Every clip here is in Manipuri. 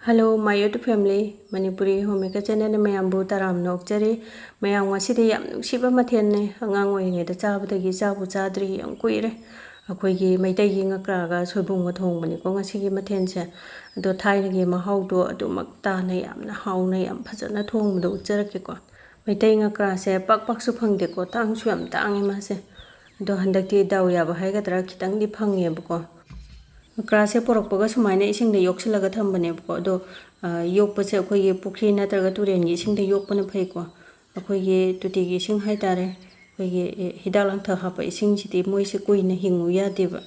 Hello, my YouTube family. Manipuri homemaker channel mayambu taram nokjari. Mayam wasidi yam shiba mathenne angang oinge da chabadagi chabu chadri yang kuire. Akoigi Meitei Ngakra Soibumga Thongba ni ko ngasigi mathense ado thainagi mahaudo adu makta na yamna hauna yam phajana thongbdo ujarake ko. Meitei Ngakra se pak su phangde ko tang su yam tangi ma se. Ado handakti daw yaba haigadra khitang di phange ko. Ngakra se porokpaga sumaina isingda yoksilaga thambane ko do yokpase akoigi pukri natraga turengi isingda yokpana phai ko akoigi tutigi ising haitare akoigi hidalang tha hapa ising siti moise kuina hingu yadeba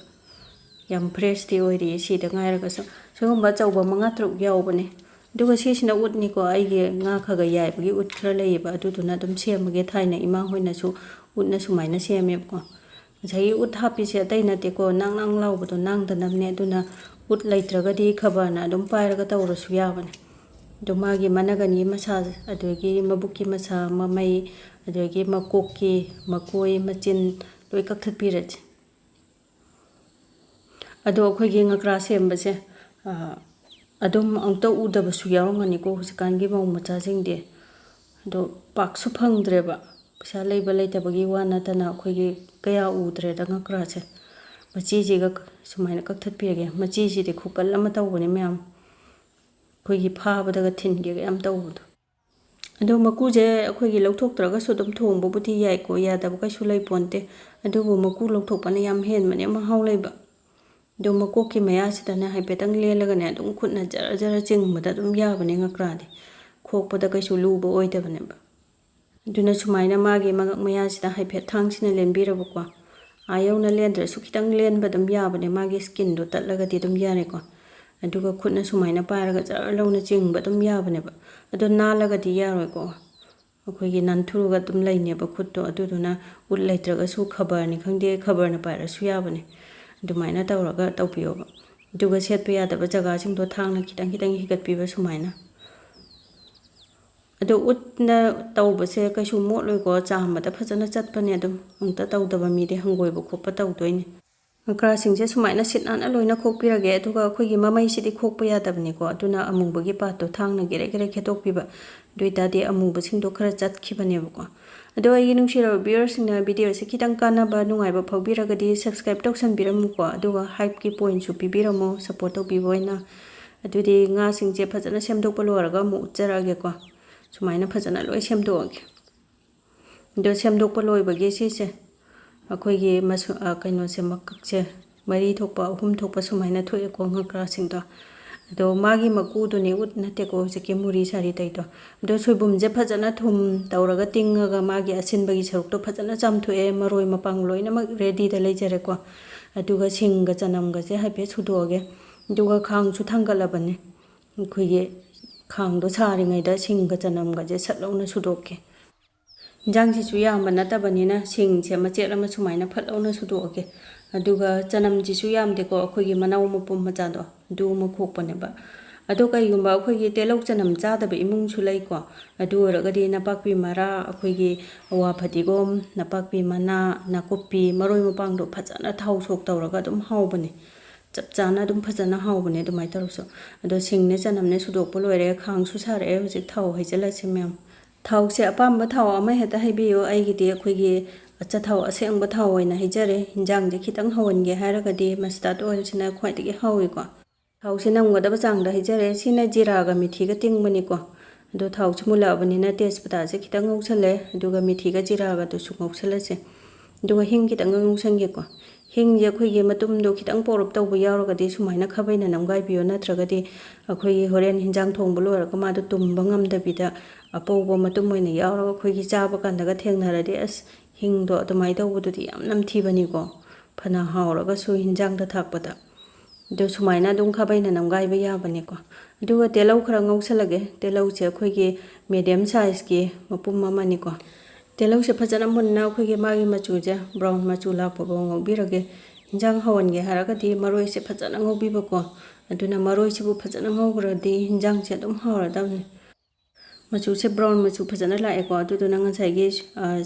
yam fresh ti oiri sida ngairaga sogomba chawba manga truk yawbane duga sisina utni ko aige nga khaga yaibagi ut khra leiba aduduna dum semage thaina ima hoina su utna sumaina seme ko jai ut hapi se taina te ko nang lawbado nang danamne aduna ut laitragadi khabana dum pairaga tawrasu yabane dumagi managani masa adogi mabuki masa mamai adogi makoki makoi machin loi kakthat piraj ado khogi ngakra semba se adum angta udaba su yawngani ko husikangi mau macha jingde do paksu phangdreba pisa leiba leitabagi wana tana khogi kaya udre da ngakra se machi jiga sumaina kakthat pirage machi ji de khukal ama tawbane myam khogi phaba daga thinge yam tawbudo ado maku je khogi lauthoktraga su dum thongbo buti yai ko yadaba ka su lei ponte ado bu maku lauthokpana yam hen mane ma haw leiba do makoki maya sidana haipetang lelaga ne dum khutna jara jara chingmada dum yabane ngakra de khokpada ka su luba oidabane ba duna sumaina magi magak maya sida haipet thangsina lenbirabo ko ayawna lendra su khitang lenba dum yabane magi skin do tatlaga ti dum yare ko aduga khutna sumaina paraga jar lawna chingba dum yabane ba ado nalaga di yaroi ko akoigi nanthruga dum laine ba khutto aduduna ut laitraga su khabar ni khangde khabar na para su yabane dumaina tawraga tawpiyo ba duga setpa yadaba jaga singdo thangna khitang khitang higat piba sumaina ado utna tawbase kaisu motloi ko chamada phajana chatpane adum ungta tawdaba mi de hangoi ba khoppa tawdoini ngakra singje sumaina sitnana loina khokpirage aduga khoigi mamai sidi khokpa yadabni ko aduna amubagi patto thangna gere gere khetokpiba duita de amuba singdo khara chatkhibane ko ado ai nungsira viewers singna video se khitang kana ba nungai ba phobiragadi subscribe toksan biramu ko aduga hype ki point su pibiramo support tobiboina adudi nga singje phajana semdokpa loraga mu ucharage ko sumaina phajana loi semdoge do semdokpa loibagi sise akoigi masu kaino se makakse mari thokpa hum thokpa sumaina thoe ko ngakra singdo do magi maku do ne ut nate ko seke muri sari taito do soibum je phajana thum tawraga tingaga magi asinbagi saruk to phajana chamthoe maroi mapang loina mak ready da leijare ko aduga singa chanamga je hape sudoge duga khang su thangalabane khoige khang do sari ngai da singa chanamga je satlona sudoke jangsi su yamba natabanina sing se machet ama sumaina phalona sudoke aduga chanam ji su yamde ko khoigi manaw mapum macha do du ma khokpane ba adu kaigumba khoigi telok chanam chada be imung su lei ko adu ragadi napakpi mara khoigi awa phatigom napakpi mana nakopi maroi mapang do phajana thau sok tawraga dum haubane chapchana dum phajana haubane dumai tarso adu singne chanamne sudok poloire khang su sare hojik thau haijala semem thau se apamba thau ama heta haibiyo aigidi khoigi acha thau asengba thau oina hijare hinjang je khitang hawange haragadi mustard oil sina khwaitigi hawi ko thau se namgada bachang da hijare sina jira ga mithi ga tingbani ko do thau chumula bani na tejpata se khitang ngousale duga mithi ga jira ga to su ngousale se duga hing khitang ngousange ko hing je khoigi matum do khitang porop tawbu yawragadi sumaina khabaina namgai biyo natragadi akhoi horen hinjang thongbu lora ko ma do tumba ngamdabida apauba matum oina yawraga khoigi chaba kandaga thengnaradi as hingdo atumai tawbududi yam namthibani ko phana hawraga su hinjang da thakpada do sumaina dum khabaina namgai ba yabane ko duga telau khara ngausalage telau che khoigi medium size ki mapum mamani ko telau se phajana munna khoigi magi machu je brown machu la po ngobirage hinjang hawange haragadi maroi se phajana ngobiba ko aduna maroi sibu phajana ngogradi hinjang che dum hawradamni machu se brown machu phajana lae ko aduna ngasai gi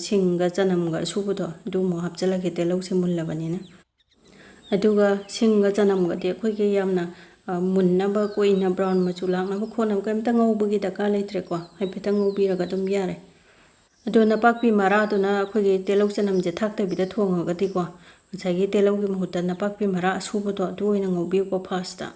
singa chanamga subudo du mo hapchala ge telau se mullabani na aduga singa chanamga de khoige yamna मुन्नब कोइना ब्राउन मचू लांगनब खोनब कैमता ngौबगी दरकार लेत्रेको हाइफेता ngौबीरगा दुम यारे अदो नपाकपी मरादुना अखोगी तेलौ चनमजे थाक्तबिदा थोंगगदिको ngसाइगी तेलौगी महुत्ता नपाकपी मरा असुबदो अदु ओइना ngौबीको फास्टा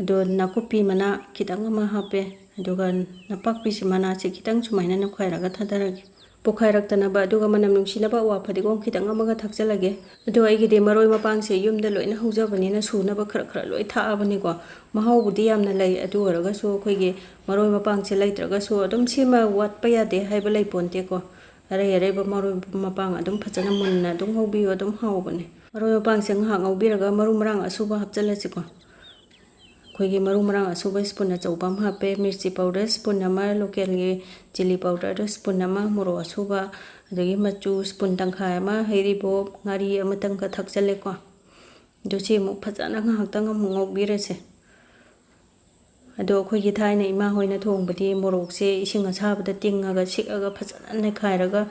अदो नाकुपी मना खितंग अमा हापे अदुगा नपाकपीसि मनासे खितंग सुमाइना नखैरागा थादरगे पोखाइरक्तनबा अदुगा मनम नुंसिनबा वा फदिगोम खितंग अमागा थाक्चलगे अदो अइगिदि मरोइ मपांगसे युमदा लोइना हौजबनिना सुनबा खरा खरा लोइ थाअबनिको महाउबुदि यामना लै अदु ओरगासु अखोइगी मरोइ मपांगसे लैत्रगासु अदुम सिमा वाटपा यादे हाइबा लैपोन्तेको अरे अरेबा मरोइ मपांग अदुम फजना मुन्ना अदुम हौबियो अदुम हाउबने मरोइ मपांगसे ngahak ngौबीरगा मरु मरांग असुबा हपचलसिको अखोइगी मरु मरांग असुबा स्पून अचौबा हापे मिर्ची पाउडर स्पून अमा लोकेलगी चिली पाउडर स्पून अमा मोरो असुबा अदगी मचू स्पून तंखाय अमा हैरिबो ngari अमतंग थाक्चलेको दोसी मु फजना ngahakतंग ngौबीरसे अदो अखोइगी थाइना इमा होइना थोंबदि मोरोकसे इसिंग असाबदा तिंगागा सिकगा फजना नेखाइरगा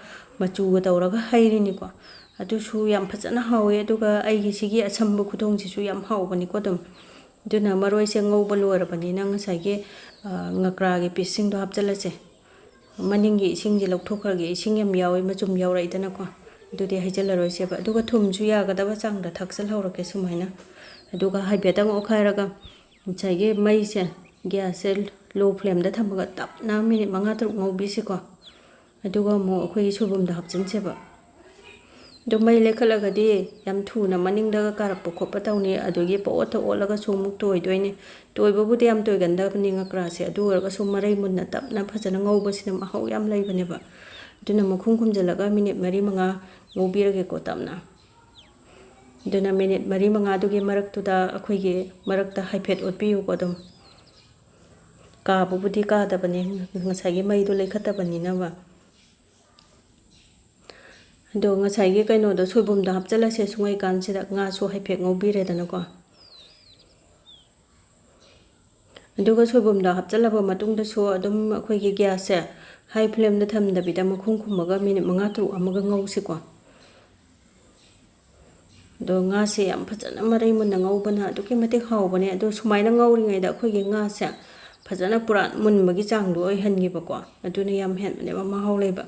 मचूगा तौरगा हैरिनिको अदुसु याम फजना हावे अदुगा आइगी सिगी असंब खुथोंसिसु याम हावबनिको दम दुना मरोइसे ngौबा लोरबनिना ngसाइगे ngakरागी पीसिंगदो हापचलसे मनिंगी इसिंगजे लौथोखरगे इसिंग याम यावे मचुम यावराइदनाको दुदि हाइजलरोइसेबा अदुगा थुमसु यागदबा चांगदा थाक्सल हौरके सुमाइना अदुगा हाइफेतंग ओखाइरगा ngसाइगे मैसे गैस लो फ्लेम दा थमगा तपना मिनिट 5-6 ngौबीसिको अदुगा मो अखोइगी सोइबुमदा हापचनसेबा दो मै लेखलगदी याम थुना मनिंगदा कारपो खोपा तौनी अदुगी पोत ओलगा सुमुक तोइदोइने तोइबबुदि याम तोइगंदबनि ngakरासे अदु ओरगा सु मरै मुन्ना तपना फजना ngौबसिना महौ याम लैबनेबा दुना मखुम खुमजलगा मिनिट 4-5 ngौबीरगेको तपना दुना मिनिट 4-5 दुगी मरक्तुदा अखोइगी मरक्ता हाइफेट ओटपियुको दम काबुबुदि कादबने ngसाइगी मैदो लेखतबनिनाबा अदो ngसाइगी कैनोदो सोइबुमदा हापचलसे सुंगै कानसिदा ngaसु हाइफेट ngौबीरेदनको अदुगा सोइबुमदा हापचलबा मतुंगदसु अदुम अखोइगी गैस हाई फ्लेम दा थमदबिदा मखुम खुमगा मिनिट 5-6 अमगा ngौसिको दो ngaसे याम फजना मरै मुन्ना ngौबना अदुकी मते हावबने अदो सुमाइना ngौरिङैदा अखोइगी ngaसे फजना पुरान मुन्बगी चांगदो ओइहनगिबको अदुना याम हेनबनेबा महाउ लेबा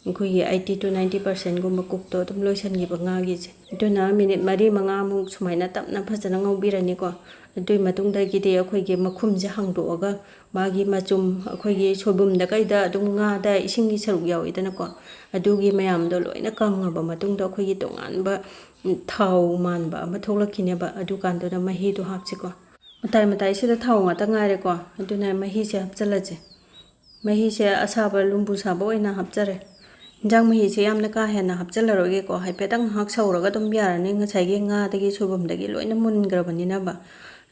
अखोइगी 80 to 90% गुम्बा कुकतो अदुम लोइसनगिबा ngaगिसे अदुना मिनिट 4-5 मुक सुमाइना तपना फजना ngौबीरनिको अदुइ मतुंगदगिदि अखोइगी मखुमजे हांगदोअगा मागी मचुम अखोइगी सोइबुमदा कैदा अदुम ngaदा इसिंगी सरुक यावइदनको अदुगी मयामदो लोइना कंगबा मतुंगदो अखोइगी तोंगानबा थाव मानबा अमा थोलखिनेबा अदुकांदोना महीदो हापसिको मताइ मताइ सिदा थाव ngata ngaireko अदुना महीसे हापचलजे महीसे असाबा लुम्बु साबा ओइना हापचरे इंजांग महीसे यामना का हेना हापचलरोगेको हाइफेतंग हाक सौरगा दुम यारने ngसाइगे ngaदगी सोइबुमदगी लोइना मुनग्रबनिनाबा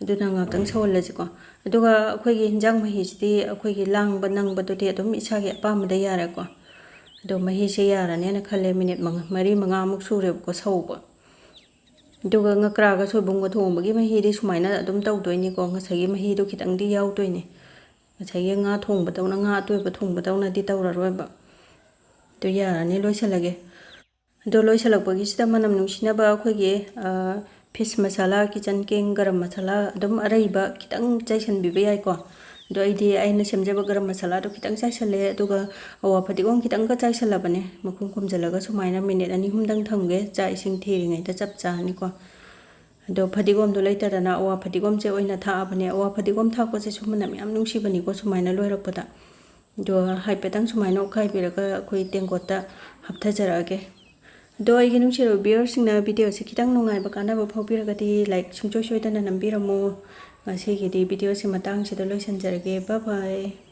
अदुना ngaktang सौलजेको अदुगा अखोइगी इंजांग महीसिदि अखोइगी लांगबा नंगबदुदि अदुम इसागे अपामदा यारेको अदो महीसे यारनेना खले मिनिट 4-5 मुक सुरेबको सौबा अदुगा ngakरागा सोइबुमगा थोंबगी महीदि सुमाइना अदुम तौदोइनिको ngसाइगे महीदो खितंगदि यावदोइने ngसाइगे nga थोंबदौना nga अतोइबा थोंबदौनादि तौरारोइबा तो यारने लोइसलगे अदो लोइसलगबगिसिदा मनम नुंसिनबा अखोइगे फिश मसाला किचन किंग गरम मसाला अदुम अरैबा खितंग चाइसनबिबा याइको दो आइदि आइना सेमजेबा गरम मसाला दो खितंग चाइसले अदुगा अवा फदिगोम खितंग चाइसलबने मखुम खुमजलगा सुमाइना मिनिट 2-3 थमगे चा इसिंग थीरिङैदा चपचानिको अदो फदिगोम दो लैतरना अवा फदिगोम से ओइना थाअबने अवा फदिगोम थाकोसे सुमनम याम नुंसिबनिको सुमाइना लोइरकपदा दो हाइफेतंग सुमाइना ओखाइबिरगा अखोइ तेंगोता हापथाजरगे दो आइगे नुंसिरो व्यूअर्ससिंगना वीडियो से खितंग नुंगाइबा कानाबा फाउबिरगदि लाइक सुंचोय सोइदना नंबिरमो ngasiगीदि वीडियो से मतंग से लोइसनजरगे बाय बाय।